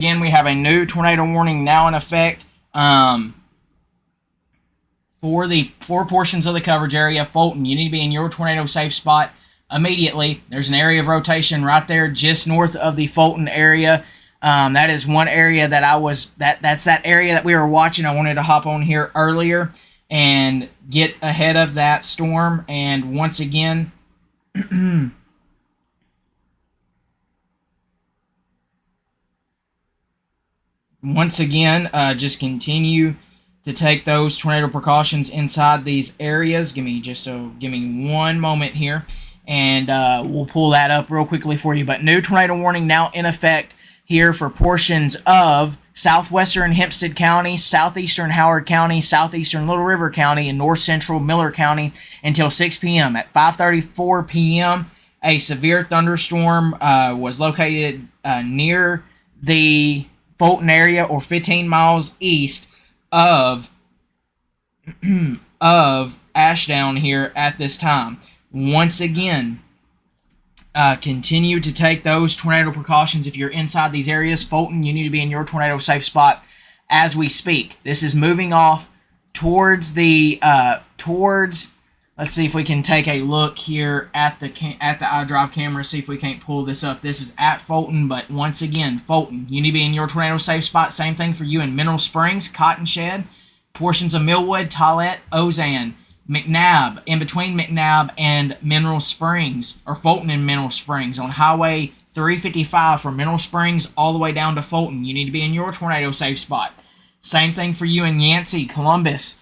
Again, we have a new tornado warning now in effect for the four portions of the coverage area. Fulton, you need to be in your tornado safe spot immediately. There's an area of rotation right there just north of the Fulton area. That is one area that that's that area that we were watching. I wanted to hop on here earlier and get ahead of that storm. And once again, just continue to take those tornado precautions inside these areas. Give me one moment here, and we'll pull that up real quickly for you. But new tornado warning now in effect here for portions of southwestern Hempstead County, southeastern Howard County, southeastern Little River County, and north central Miller County until 6 p.m. At 5:34 p.m., a severe thunderstorm was located near the Fulton area, or 15 miles east of Ashdown here at this time. Once again, continue to take those tornado precautions if you're inside these areas. Fulton, you need to be in your tornado safe spot as we speak. This is moving off towards the Let's see if we can take a look here at the iDrive camera. See if we can't pull this up. This is at Fulton, but once again, Fulton, you need to be in your tornado safe spot. Same thing for you in Mineral Springs, Cotton Shed, portions of Millwood, Tollet, Ozan, McNabb, in between McNabb and Mineral Springs, or Fulton and Mineral Springs, on Highway 355 from Mineral Springs all the way down to Fulton. You need to be in your tornado safe spot. Same thing for you in Yancey, Columbus.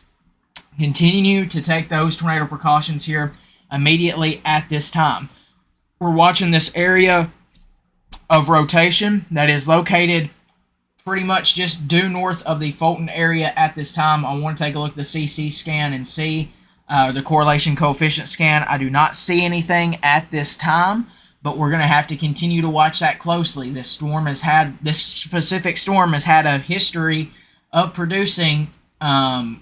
Continue to take those tornado precautions here immediately at this time. We're watching this area of rotation that is located pretty much just due north of the Fulton area at this time. I want to take a look at the CC scan and see the correlation coefficient scan. I do not see anything at this time, but we're going to have to continue to watch that closely. This specific storm has had a history of producing some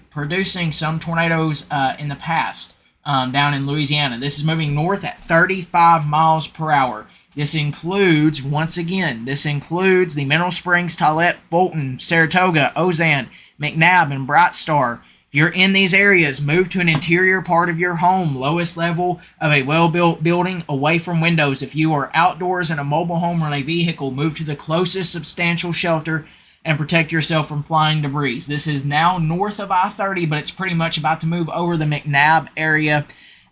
tornadoes in the past down in Louisiana. This is moving north at 35 miles per hour. This includes the Mineral Springs, Tollet, Fulton, Saratoga, Ozan, McNabb, and Bright Star. If you're in these areas, move to an interior part of your home, lowest level of a well-built building, away from windows. If you are outdoors in a mobile home or in a vehicle, move to the closest substantial shelter and protect yourself from flying debris. This is now north of I-30, but it's pretty much about to move over the McNabb area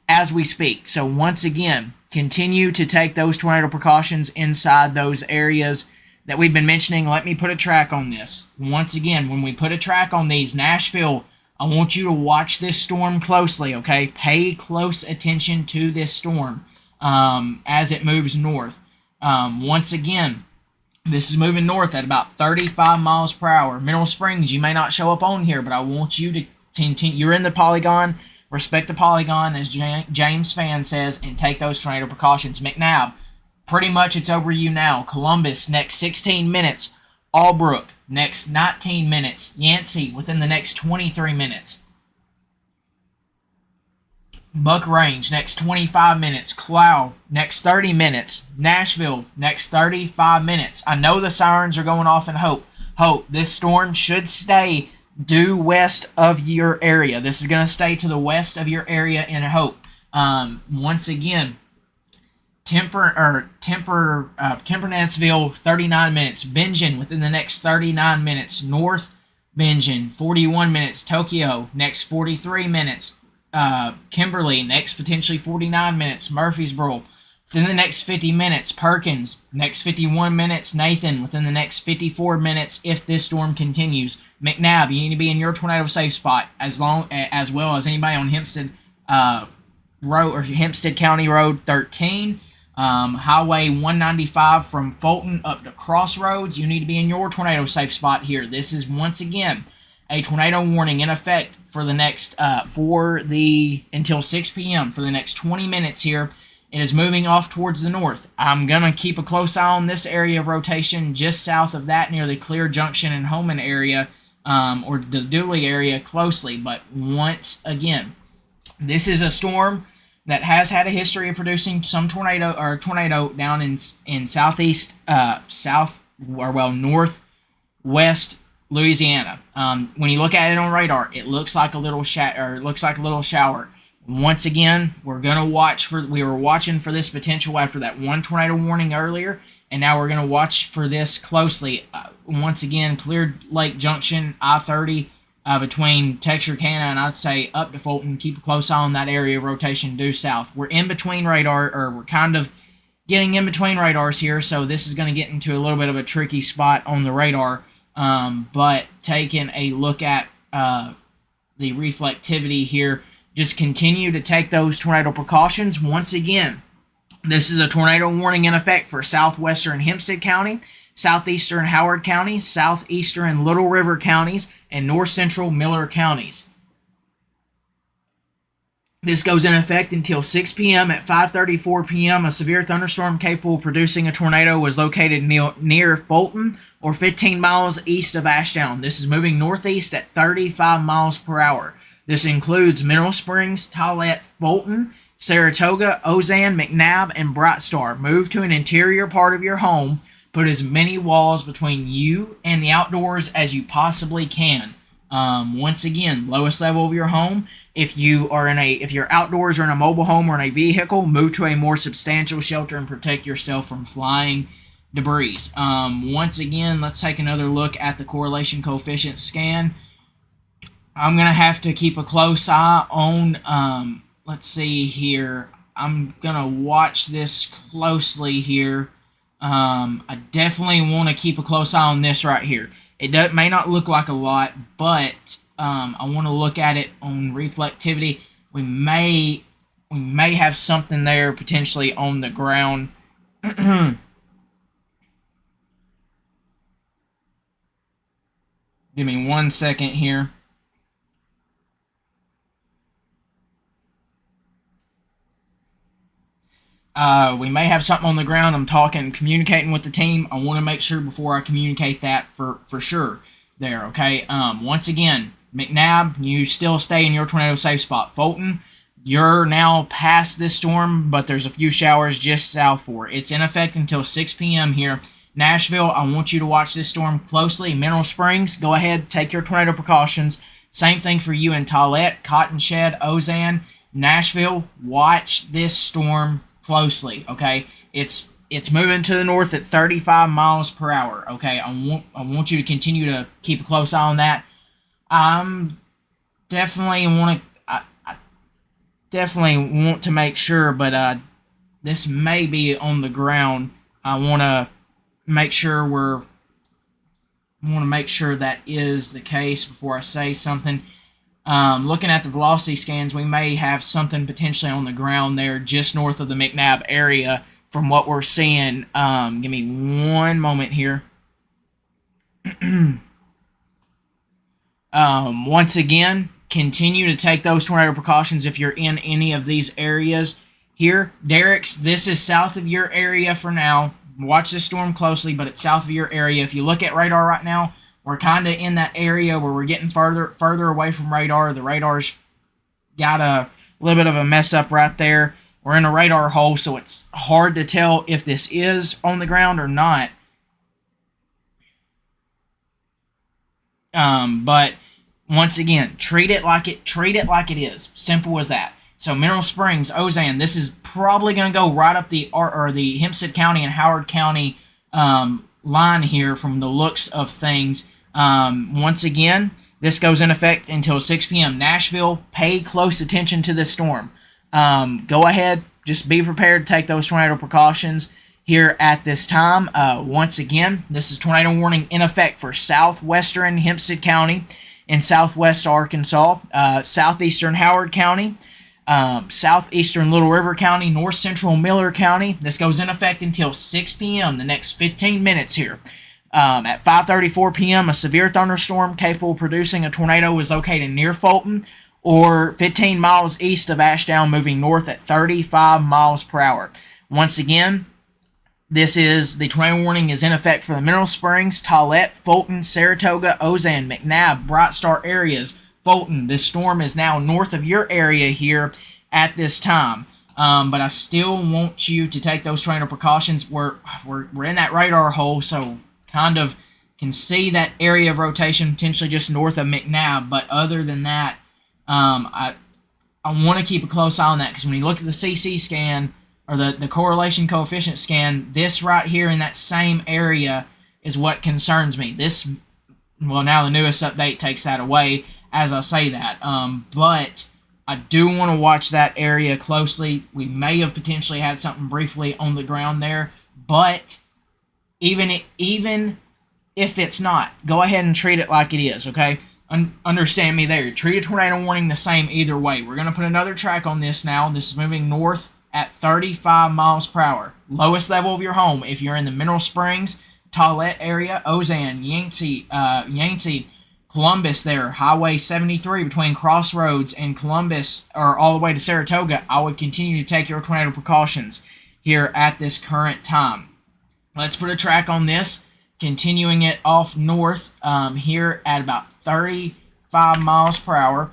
as we speak. So once again, continue to take those tornado precautions inside those areas that we've been mentioning. Let me put a track on this. Once again, when we put a track on these, Nashville, I want you to watch this storm closely, okay? Pay close attention to this storm as it moves north. Once again, this is moving north at about 35 miles per hour. Mineral Springs, you may not show up on here, but I want you to continue. You're in the polygon. Respect the polygon, as James Spann says, and take those tornado precautions. McNabb, pretty much it's over you now. Columbus, next 16 minutes. Albrook, next 19 minutes. Yancey, within the next 23 minutes. Buck Range, next 25 minutes. Cloud, next 30 minutes. Nashville, next 35 minutes. I know the sirens are going off in Hope. This storm should stay due west of your area. This is going to stay to the west of your area in Hope. Once again, Tempernanceville, 39 minutes. Bingen, within the next 39 minutes. North Bingen, 41 minutes. Tokyo, next 43 minutes. Kimberly, next potentially 49 minutes. Murfreesboro, within the next 50 minutes. Perkins, next 51 minutes. Nathan, within the next 54 minutes if this storm continues. McNabb, you need to be in your tornado safe spot as well as anybody on Hempstead Road or Hempstead County Road 13. Highway 195 from Fulton up to Crossroads. You need to be in your tornado safe spot here. This is once again a tornado warning in effect for the next until 6 p.m. for the next 20 minutes here. It is moving off towards the north. I'm gonna keep a close eye on this area of rotation just south of that, near the Clear Junction and Homan area, or the Dooley area closely. But once again, this is a storm that has had a history of producing some tornado down in southeast, north southwest Louisiana. When you look at it on radar, it looks like a little shower. Once again, we were watching for this potential after that one tornado warning earlier, and now we're going to watch for this closely. Once again, Clear Lake Junction, I-30, between Texarkana and I'd say up to Fulton. Keep a close eye on that area of rotation due south. We're in between radar, or we're kind of getting in between radars here, so this is going to get into a little bit of a tricky spot on the radar. But taking a look at the reflectivity here, just continue to take those tornado precautions. Once again, this is a tornado warning in effect for southwestern Hempstead County, southeastern Howard County, southeastern Little River counties, and north central Miller counties. This goes in effect until 6 p.m. At 5:34 p.m., a severe thunderstorm capable of producing a tornado was located near Fulton, or 15 miles east of Ashdown. This is moving northeast at 35 miles per hour. This includes Mineral Springs, Tollet, Fulton, Saratoga, Ozanne, McNabb, and Bright Star. Move to an interior part of your home. Put as many walls between you and the outdoors as you possibly can. Once again, lowest level of your home. If you're outdoors or in a mobile home or in a vehicle, move to a more substantial shelter and protect yourself from flying debris. Once again, let's take another look at the correlation coefficient scan. I'm going to have to keep a close eye on, let's see here. I'm going to watch this closely here. I definitely want to keep a close eye on this right here. It may not look like a lot, but I want to look at it on reflectivity. We may have something there potentially on the ground. Give me 1 second here. We may have something on the ground. I'm communicating with the team. I want to make sure before I communicate that for sure there, okay? Once again, McNabb, you still stay in your tornado safe spot. Fulton, you're now past this storm, but there's a few showers just south for it. It's in effect until 6 p.m. here. Nashville, I want you to watch this storm closely. Mineral Springs, go ahead, take your tornado precautions. Same thing for you in Tollet, Cotton Shed, Ozanne. Nashville, watch this storm closely, okay? It's moving to the north at 35 miles per hour, okay? I want you to continue to keep a close eye on that. I definitely want to make sure, but this may be on the ground. I want to make sure that is the case before I say something. Looking at the velocity scans, we may have something potentially on the ground there just north of the McNabb area from what we're seeing. Give me one moment here. Once again, continue to take those tornado precautions if you're in any of these areas here. Derek's, this is south of your area for now. Watch this storm closely, but it's south of your area. If you look at radar right now, we're kind of in that area where we're getting further away from radar. The radar's got a little bit of a mess up right there. We're in a radar hole, so it's hard to tell if this is on the ground or not. But once again, treat it like it is. Simple as that. So Mineral Springs, Ozanne, this is probably going to go right up the Hempstead County and Howard County line here from the looks of things. Once again, this goes in effect until 6 p.m. Nashville, pay close attention to this storm. Go ahead, just be prepared to take those tornado precautions here at this time. Once again, this is tornado warning in effect for southwestern Hempstead County and southwest Arkansas, southeastern Howard County, southeastern Little River County, north central Miller County. This goes in effect until 6 p.m., the next 15 minutes here. At 5:34 p.m., a severe thunderstorm capable of producing a tornado was located near Fulton, or 15 miles east of Ashdown, moving north at 35 miles per hour. Once again, the tornado warning is in effect for the Mineral Springs, Tollet, Fulton, Saratoga, Ozanne, McNabb, Bright Star areas. Fulton, this storm is now north of your area here at this time. But I still want you to take those tornado precautions. We're in that radar hole, so kind of Can see that area of rotation potentially just north of McNabb, but other than that, I want to keep a close eye on that, because when you look at the CC scan, or the correlation coefficient scan, this right here in that same area is what concerns me. This, well, now the newest update takes that away as I say that, but I do want to watch that area closely. We may have potentially had something briefly on the ground there, but even if it's not, go ahead and treat it like it is, okay? Understand me there. Treat a tornado warning the same either way. We're going to put another track on this now. This is moving north at 35 miles per hour. Lowest level of your home, if you're in the Mineral Springs, Tollet area, Ozan, Yancey, Columbus there, Highway 73 between Crossroads and Columbus, or all the way to Saratoga, I would continue to take your tornado precautions here at this current time. Let's put a track on this, continuing it off north here at about 35 miles per hour.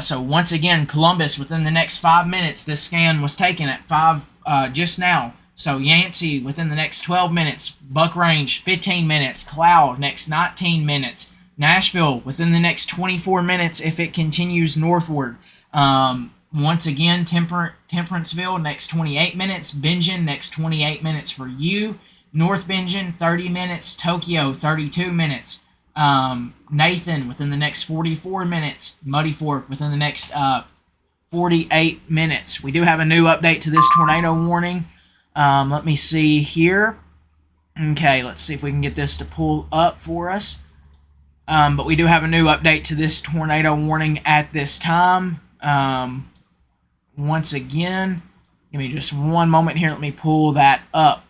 So once again, Columbus, within the next 5 minutes, this scan was taken at 5 just now. So Yancey, within the next 12 minutes. Buck Range, 15 minutes. Cloud, next 19 minutes. Nashville, within the next 24 minutes if it continues northward. Once again, Temperanceville, next 28 minutes. Bingen, next 28 minutes for you. North Bingen, 30 minutes. Tokyo, 32 minutes. Nathan, within the next 44 minutes. Muddy Fork, within the next 48 minutes. We do have a new update to this tornado warning. Let me see here. Okay, let's see if we can get this to pull up for us. But we do have a new update to this tornado warning at this time. Once again, give me just one moment here. Let me pull that up.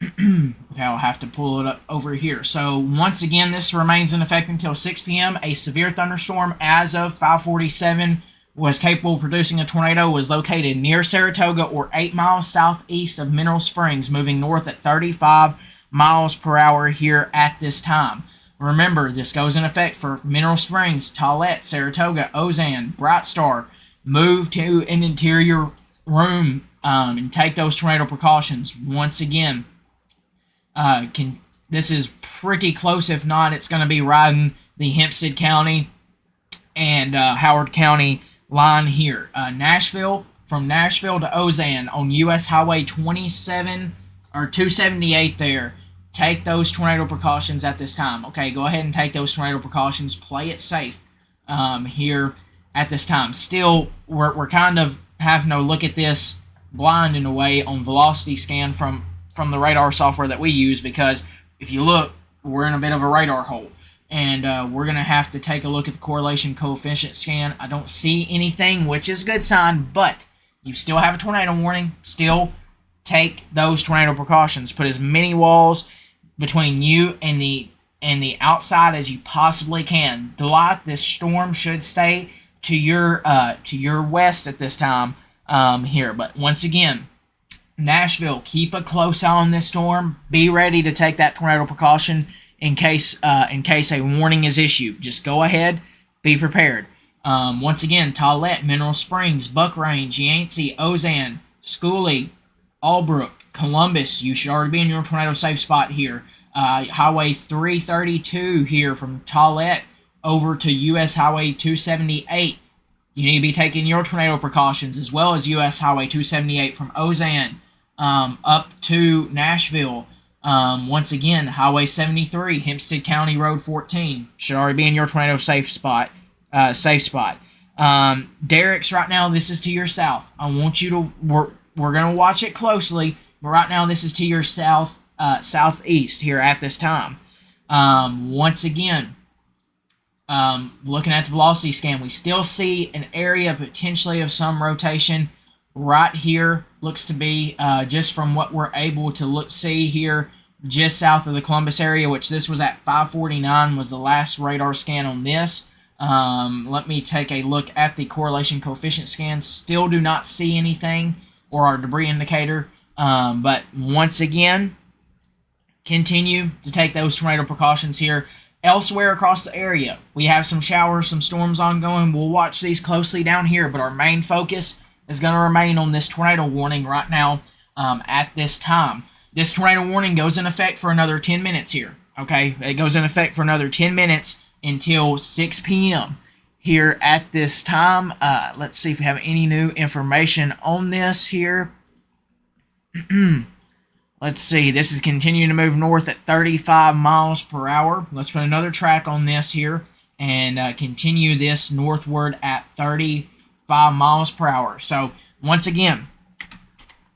Okay, I'll have to pull it up over here. So once again, this remains in effect until 6 p.m. A severe thunderstorm as of 5:47 was capable of producing a tornado, was located near Saratoga or 8 miles southeast of Mineral Springs, moving north at 35 miles per hour here at this time. Remember, this goes in effect for Mineral Springs, Tollet, Saratoga, Ozan, Bright Star. Move to an interior room and take those tornado precautions. Once again, this is pretty close. If not, it's going to be riding the Hempstead County and Howard County line here. Nashville, from Nashville to Ozan on U.S. Highway 27 or 278 there. Take those tornado precautions at this time. Okay, go ahead and take those tornado precautions. Play it safe here at this time. Still, we're kind of having to look at this blind in a way on velocity scan from the radar software that we use, because if you look, we're in a bit of a radar hole. And we're going to have to take a look at the correlation coefficient scan. I don't see anything, which is a good sign, but you still have a tornado warning. Still take those tornado precautions. Put as many walls between you and the outside as you possibly can. Delight, this storm should stay to your west at this time here. But once again, Nashville, keep a close eye on this storm. Be ready to take that tornado precaution in case a warning is issued. Just go ahead, be prepared. Once again, Tollet, Mineral Springs, Buck Range, Yancey, Ozan, Schooley, Albrook, Columbus. You should already be in your tornado safe spot here. Highway 332 here from Tollet over to U.S. Highway 278. You need to be taking your tornado precautions, as well as U.S. Highway 278 from Ozan up to Nashville. Once again, Highway 73, Hempstead County Road 14 should already be in your tornado safe spot. Derrick's right now, this is to your south. I want you to, we're going to watch it closely, but right now this is to your southeast here at this time. Once again, looking at the velocity scan, we still see an area potentially of some rotation right here. Looks to be just from what we're able to see here, just south of the Columbus area, which this was at 5:49 was the last radar scan on this. Let me take a look at the correlation coefficient scan. Still do not see anything, or our debris indicator. But once again, continue to take those tornado precautions here. Elsewhere across the area, we have some showers, some storms ongoing. We'll watch these closely down here, but our main focus is going to remain on this tornado warning right now at this time. This tornado warning goes in effect for another 10 minutes here. Okay, it goes in effect for another 10 minutes until 6 p.m. here at this time. Let's see if we have any new information on this here. Let's see. This is continuing to move north at 35 miles per hour. Let's put another track on this here and continue this northward at 35 miles per hour. So, once again,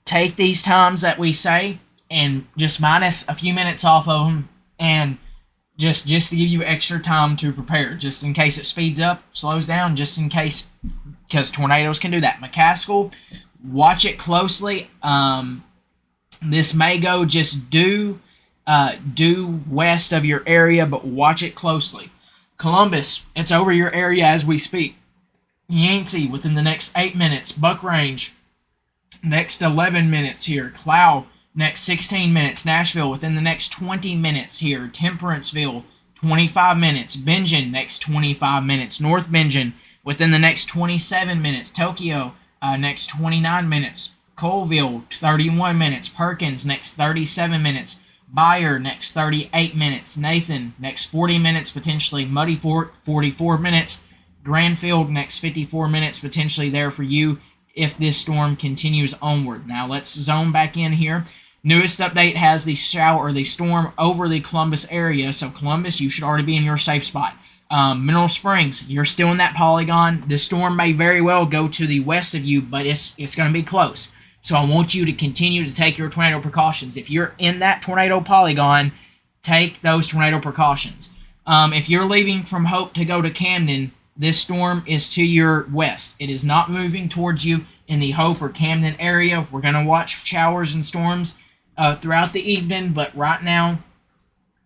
take these times that we say and just minus a few minutes off of them, and just to give you extra time to prepare, just in case it speeds up, slows down, just in case, because tornadoes can do that. McCaskill, watch it closely. This may go just due west of your area, but watch it closely. Columbus, it's over your area as we speak. Yancey, within the next 8 minutes. Buck Range, next 11 minutes here. Clow, next 16 minutes. Nashville, within the next 20 minutes here. Temperanceville, 25 minutes. Bingen, next 25 minutes. North Bingen, within the next 27 minutes. Tokyo, next 29 minutes. Colville, 31 minutes. Perkins, next 37 minutes. Bayer, next 38 minutes. Nathan, next 40 minutes, potentially. Muddy Fort, 44 minutes. Granfield, next 54 minutes, potentially there for you if this storm continues onward. Now, let's zone back in here. Newest update has the storm over the Columbus area. So, Columbus, you should already be in your safe spot. Mineral Springs, you're still in that polygon. This storm may very well go to the west of you, but it's going to be close. So I want you to continue to take your tornado precautions. If you're in that tornado polygon, take those tornado precautions. If you're leaving from Hope to go to Camden, this storm is to your west. It is not moving towards you in the Hope or Camden area. We're going to watch showers and storms throughout the evening, but right now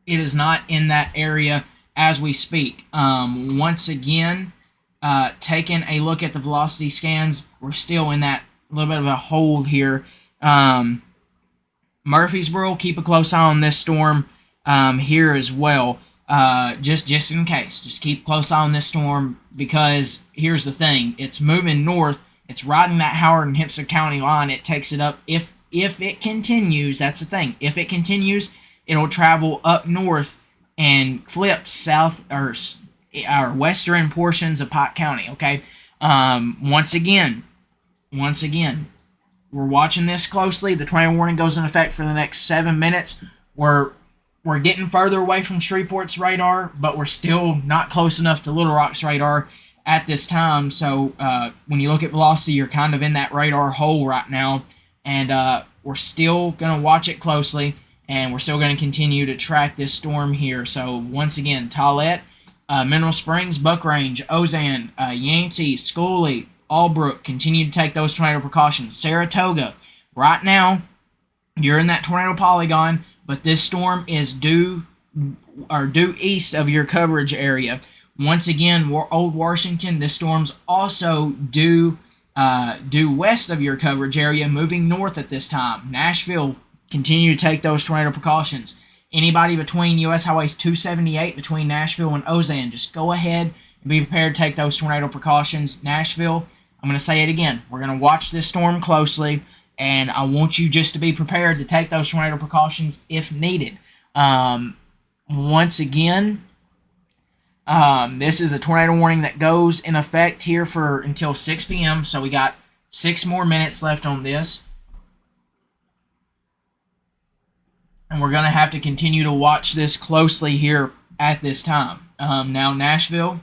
it is not in that area as we speak. Once again, taking a look at the velocity scans, we're still in that little bit of a hold here. Murfreesboro, keep a close eye on this storm here as well. Just in case. Just keep a close eye on this storm, because here's the thing. It's moving north. It's riding that Howard and Hempstead County line. It takes it up. If it continues, that's the thing. If it continues, it'll travel up north and clip south or western portions of Pike County, okay? Once again, we're watching this closely. The tornado warning goes in effect for the next 7 minutes. We're getting further away from Shreveport's radar, but we're still not close enough to Little Rock's radar at this time. So when you look at velocity, you're kind of in that radar hole right now. And we're still going to watch it closely, and we're still going to continue to track this storm here. So once again, Tollet, Mineral Springs, Buck Range, Ozan, Yancey, Scully, Albrook, continue to take those tornado precautions. Saratoga, right now, you're in that tornado polygon, but this storm is due east of your coverage area. Once again, Old Washington, this storm's also due west of your coverage area, moving north at this time. Nashville, continue to take those tornado precautions. Anybody between U.S. Highways 278, between Nashville and Ozan, just go ahead and be prepared to take those tornado precautions. Nashville, I'm going to say it again. We're going to watch this storm closely, and I want you just to be prepared to take those tornado precautions if needed. Once again, this is a tornado warning that goes in effect here for until 6 p.m., so we got 6 more minutes left on this. And we're going to have to continue to watch this closely here at this time. Now, Nashville,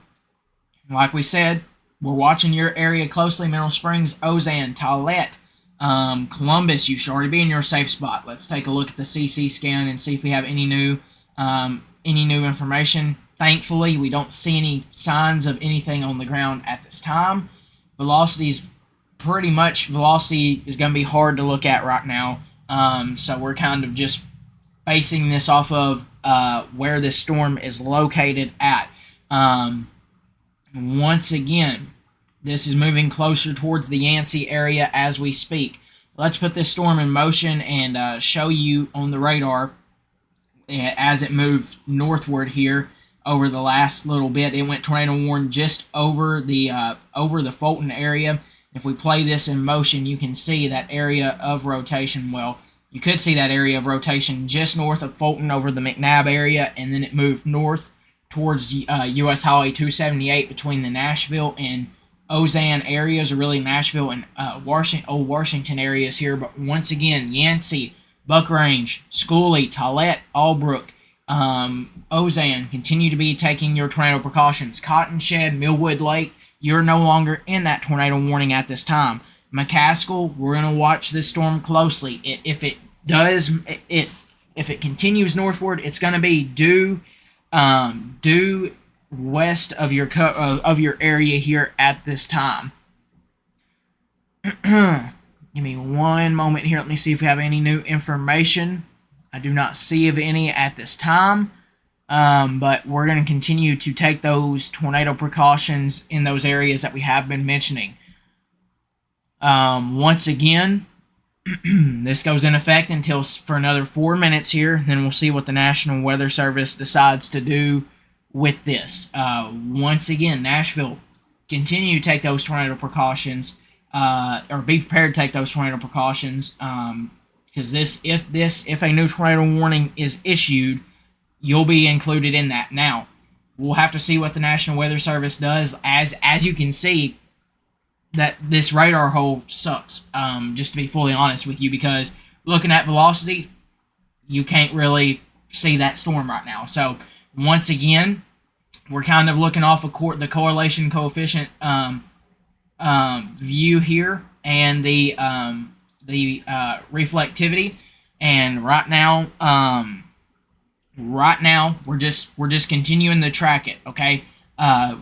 like we said, we're watching your area closely. Mineral Springs, Ozan, Tollet, Columbus, you should already be in your safe spot. Let's take a look at the CC scan and see if we have any new information. Thankfully, we don't see any signs of anything on the ground at this time. Velocity is going to be hard to look at right now. So we're kind of just basing this off of where this storm is located at. Once again, this is moving closer towards the Yancey area as we speak. Let's put this storm in motion and show you on the radar as it moved northward here over the last little bit. It went tornado warning just over the Fulton area. If we play this in motion, you can see that area of rotation. Well, You could see that area of rotation just north of Fulton over the McNabb area, and then it moved north towards U.S. Highway 278 between the Nashville and Ozan areas, or really Nashville and Old Washington areas here. But once again, Yancey, Buckrange, Schooley, Tollet, Albrook, Ozan continue to be taking your tornado precautions. Cotton Shed, Millwood Lake, you're no longer in that tornado warning at this time. McCaskill, we're going to watch this storm closely. If it continues northward, it's going to be due west of your area here at this time. Give me one moment here. Let me see if we have any new information. I do not see of any at this time, but we're going to continue to take those tornado precautions in those areas that we have been mentioning. Once again, this goes in effect until for another 4 minutes here. Then we'll see what the National Weather Service decides to do with this. Once again, Nashville, continue to take those tornado precautions, or be prepared to take those tornado precautions, because if a new tornado warning is issued, you'll be included in that. Now, we'll have to see what the National Weather Service does. As you can see, that this radar hole sucks, just to be fully honest with you, because looking at velocity, you can't really see that storm right now. So once again, we're kind of looking off of the correlation coefficient view here, and the reflectivity, and right now we're just continuing to track it. Okay.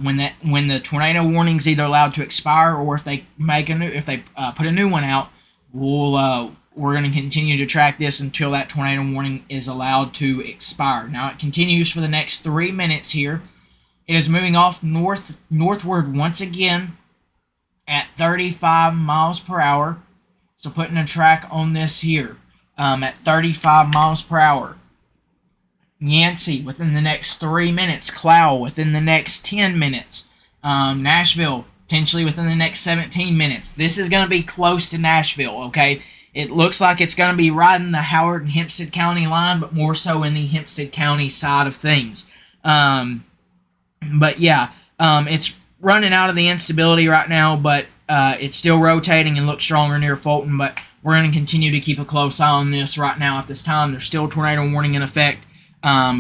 When the tornado warning's either allowed to expire, or if they put a new one out, we're going to continue to track this until that tornado warning is allowed to expire. Now it continues for the next 3 minutes here. It is moving off northward once again at 35 miles per hour. So putting a track on this here at 35 miles per hour. Yancey within the next 3 minutes. Clow within the next 10 minutes. Nashville potentially within the next 17 minutes. This is going to be close to Nashville, okay? It looks like it's going to be riding the Howard and Hempstead County line, but more so in the Hempstead County side of things. But yeah, it's running out of the instability right now, but it's still rotating and looks stronger near Fulton. But we're going to continue to keep a close eye on this right now at this time. There's still a tornado warning in effect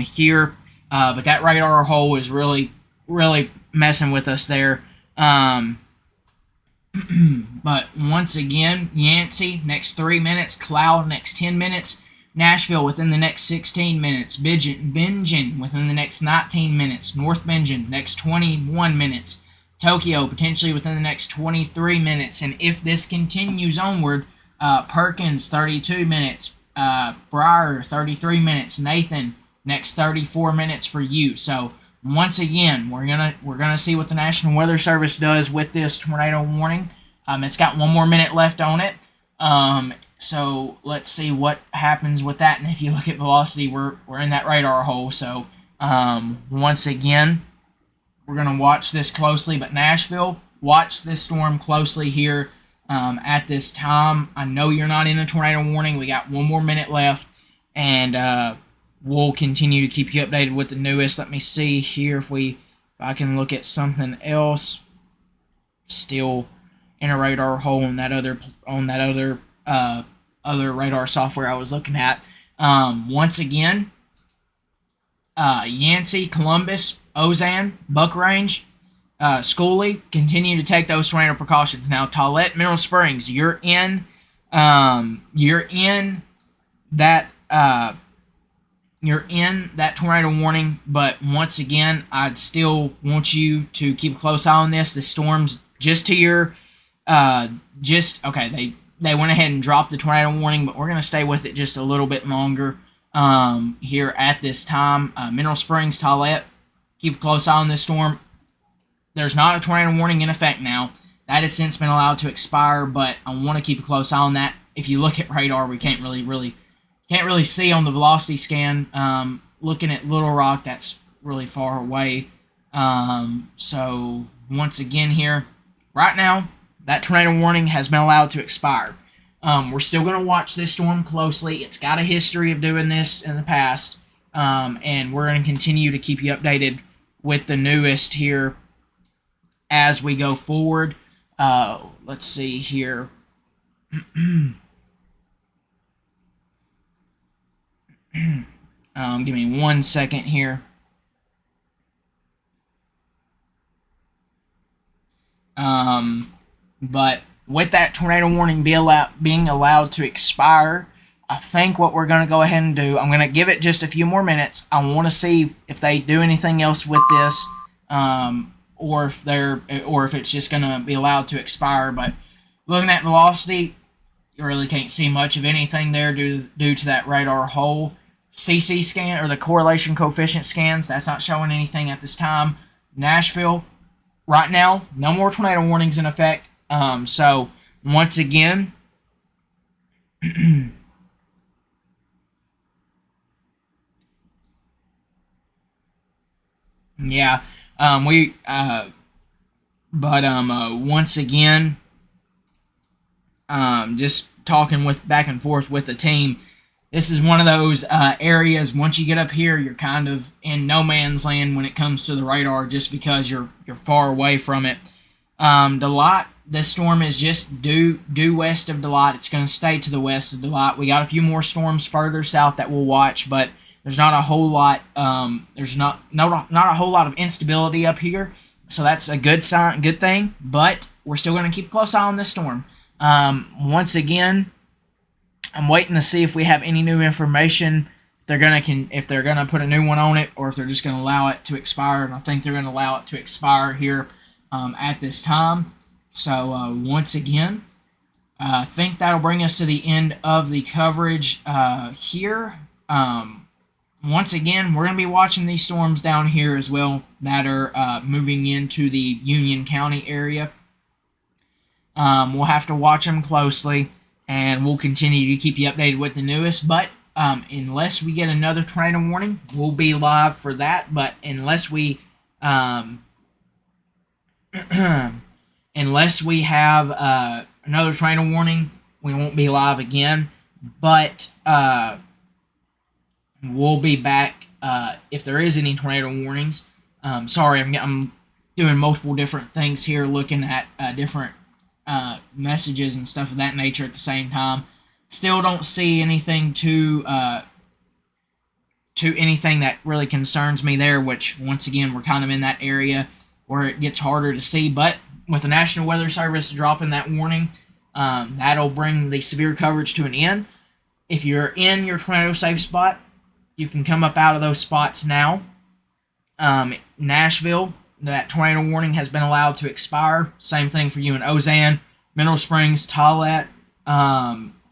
here, but that radar hole is really messing with us there. But once again, Yancey next 3 minutes, Cloud next 10 minutes, Nashville within the next 16 minutes, Bingen within the next 19 minutes, North Bingen next 21 minutes, Tokyo potentially within the next 23 minutes, and if this continues onward, Perkins 32 minutes, Briar 33 minutes, Nathan next 34 minutes for you. So once again, we're gonna see what the National Weather Service does with this tornado warning. It's got 1 more minute left on it. So let's see what happens with that. And if you look at velocity, we're in that radar hole. So once again, we're gonna watch this closely. But Nashville, watch this storm closely here at this time. I know you're not in a tornado warning. We got 1 more minute left, and we'll continue to keep you updated with the newest. Let me see here if I can look at something else. Still in a radar hole on that other radar software I was looking at. Once again, Yancey, Columbus, Ozan, Buckrange, Schooley continue to take those tornado precautions. Now Tollet, Mineral Springs, you're in that tornado warning, but once again, I'd still want you to keep a close eye on this. The storm's just to your, okay, they went ahead and dropped the tornado warning, but we're going to stay with it just a little bit longer here at this time. Mineral Springs, Tollet, keep a close eye on this storm. There's not a tornado warning in effect now. That has since been allowed to expire, but I want to keep a close eye on that. If you look at radar, we can't really see on the velocity scan. Looking at Little Rock, that's really far away. So once again here, right now, that tornado warning has been allowed to expire. We're still going to watch this storm closely. It's got a history of doing this in the past, and we're going to continue to keep you updated with the newest here as we go forward. Let's see here. Give me 1 second here. But with that tornado warning being allowed to expire, I think what we're going to go ahead and do, I'm going to give it just a few more minutes. I want to see if they do anything else with this, or if it's just going to be allowed to expire. But looking at velocity, you really can't see much of anything there due to that radar hole. CC scan, or the correlation coefficient scans, that's not showing anything at this time. Nashville, right now, no more tornado warnings in effect. So once again, yeah, once again, just talking back and forth with the team. This is one of those areas, once you get up here, you're kind of in no man's land when it comes to the radar, just because you're far away from it. Delot, this storm is just due west of Delot. It's going to stay to the west of Delot. We got a few more storms further south that we'll watch, but there's not a whole lot. There's not a whole lot of instability up here, so that's a good sign, good thing. But we're still going to keep a close eye on this storm. Once again, I'm waiting to see if we have any new information. If they're gonna put a new one on it, or if they're just gonna allow it to expire. And I think they're gonna allow it to expire here at this time. So once again, I think that'll bring us to the end of the coverage here. Once again, we're gonna be watching these storms down here as well that are moving into the Union County area. We'll have to watch them closely, and we'll continue to keep you updated with the newest. But unless we get another tornado warning, we'll be live for that. But unless we have another tornado warning, we won't be live again. But we'll be back if there is any tornado warnings. Sorry, I'm doing multiple different things here, looking at different messages and stuff of that nature at the same time. Still don't see anything to anything that really concerns me there, which once again, we're kind of in that area where it gets harder to see. But with the National Weather Service dropping that warning, that'll bring the severe coverage to an end. If you're in your tornado safe spot, you can come up out of those spots now. Nashville, that tornado warning has been allowed to expire. Same thing for you in Ozan, Mineral Springs, Tollet,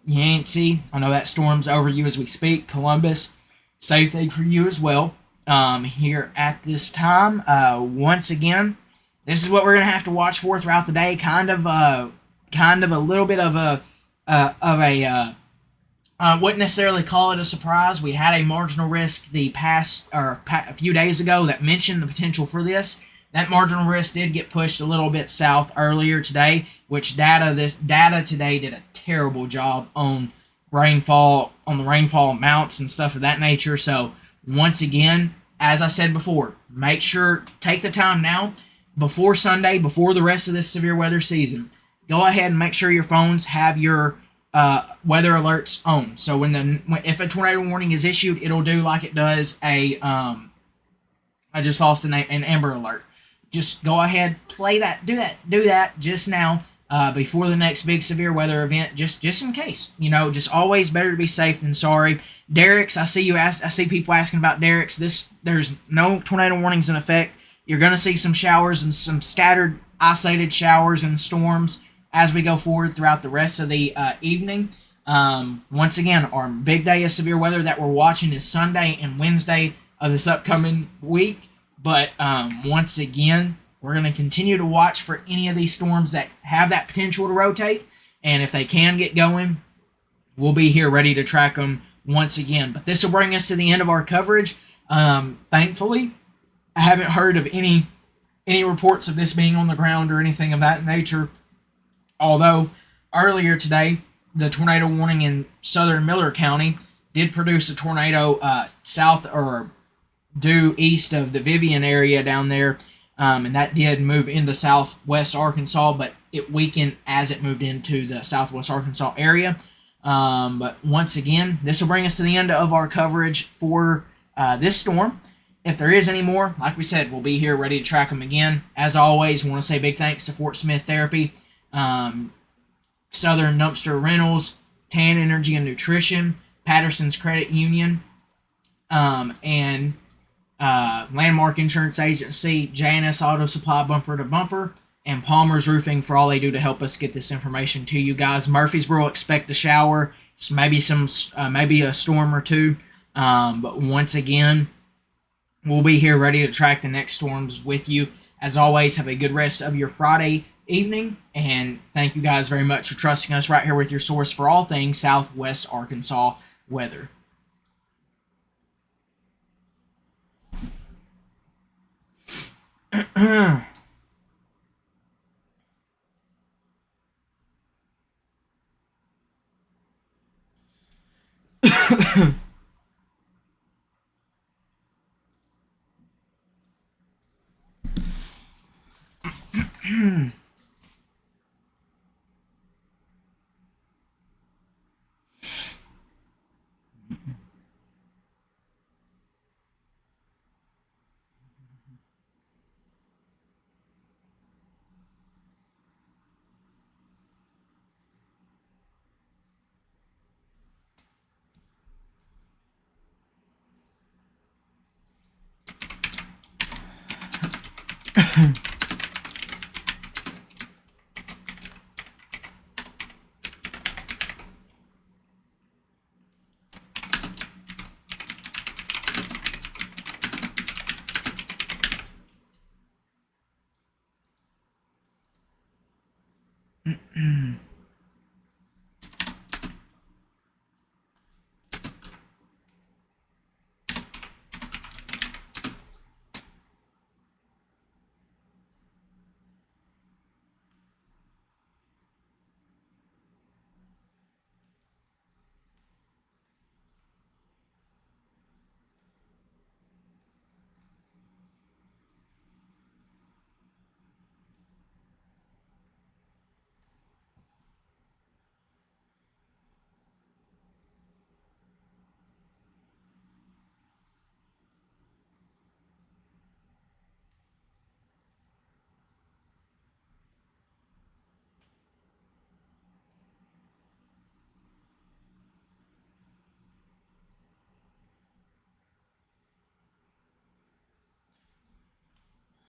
Yancey. I know that storm's over you as we speak. Columbus, same thing for you as well. Here at this time, once again, this is what we're gonna have to watch for throughout the day. Kind of a little bit of a wouldn't necessarily call it a surprise. We had a marginal risk a few days ago that mentioned the potential for this. That marginal risk did get pushed a little bit south earlier today, which data today did a terrible job on the rainfall amounts and stuff of that nature. So once again, as I said before, make sure, take the time now before Sunday, before the rest of this severe weather season. Go ahead and make sure your phones have your weather alerts on. So if a tornado warning is issued, it'll do like it does I just lost an Amber Alert. Just go ahead, do that just now before the next big severe weather event, just in case. Just always better to be safe than sorry. Derricks, I see people asking about Derricks. There's no tornado warnings in effect. You're going to see some showers and some scattered, isolated showers and storms as we go forward throughout the rest of the evening. Once again, our big day of severe weather that we're watching is Sunday and Wednesday of this upcoming week. But once again, we're going to continue to watch for any of these storms that have that potential to rotate. And if they can get going, we'll be here ready to track them once again. But this will bring us to the end of our coverage. Thankfully, I haven't heard of any reports of this being on the ground or anything of that nature. Although earlier today, the tornado warning in southern Miller County did produce a tornado south or due east of the Vivian area down there, and that did move into southwest Arkansas, but it weakened as it moved into the southwest Arkansas area. But once again, this will bring us to the end of our coverage for this storm. If there is any more, like we said, we'll be here ready to track them again. As always, we want to say big thanks to Fort Smith Therapy, Southern Dumpster Rentals, Tan Energy and Nutrition, Patterson's Credit Union, and Landmark Insurance Agency, J&S Auto Supply Bumper to Bumper, and Palmer's Roofing for all they do to help us get this information to you guys. Murfreesboro, expect a shower, maybe a storm or two, but once again, we'll be here ready to track the next storms with you. As always, have a good rest of your Friday evening, and thank you guys very much for trusting us right here with your source for all things Southwest Arkansas weather.